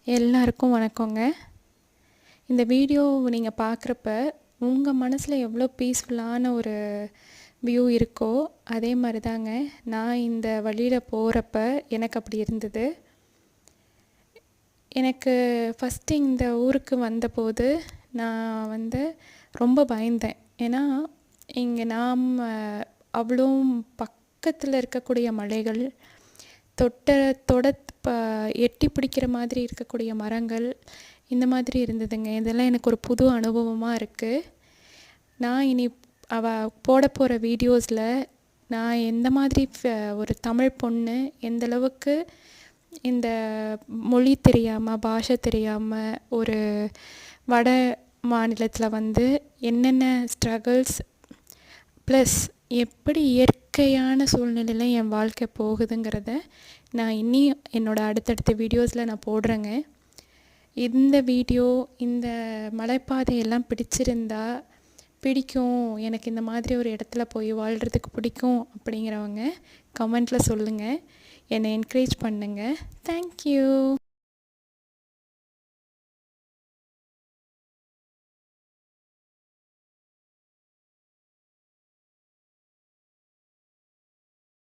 எல்லாருக்கும் வணக்கங்க. இந்த வீடியோ நீங்கள் பார்க்குறப்ப உங்கள் மனசில் எவ்வளோ பீஸ்ஃபுல்லான ஒரு வியூ இருக்கோ அதே மாதிரி தாங்க நான் இந்த வழியில் போகிறப்ப எனக்கு அப்படி இருந்தது. எனக்கு ஃபஸ்ட்டு இந்த ஊருக்கு வந்தபோது நான் ரொம்ப பயந்தேன். ஏன்னா இங்கே நாம் அவ்வளோ பக்கத்தில் இருக்கக்கூடிய மலைகள், தொட எட்டி பிடிக்கிற மாதிரி இருக்கக்கூடிய மரங்கள், இந்த மாதிரி இருந்ததுங்க. இதெல்லாம் எனக்கு ஒரு புது அனுபவமாக இருக்குது. நான் இனி போட போகிற வீடியோஸில் நான் எந்த மாதிரி ஒரு தமிழ் பொண்ணு எந்தளவுக்கு இந்த மொழி தெரியாமல், பாஷை தெரியாமல் ஒரு வட மாநிலத்தில் என்னென்ன ஸ்ட்ரகிள்ஸ் ப்ளஸ் எப்படி இயற்கையான சூழ்நிலையில் என் வாழ்க்கை போகுதுங்கிறத நான் என்னோடய அடுத்தடுத்த வீடியோஸில் நான் போடுறேங்க. இந்த வீடியோ, இந்த மலைப்பாதையெல்லாம் பிடிக்கும், எனக்கு இந்த மாதிரி ஒரு இடத்துல போய் வாழ்கிறதுக்கு பிடிக்கும் அப்படிங்கிறவங்க கமெண்ட்டில் சொல்லுங்கள். என்னை என்கரேஜ் பண்ணுங்கள். தேங்க்யூ.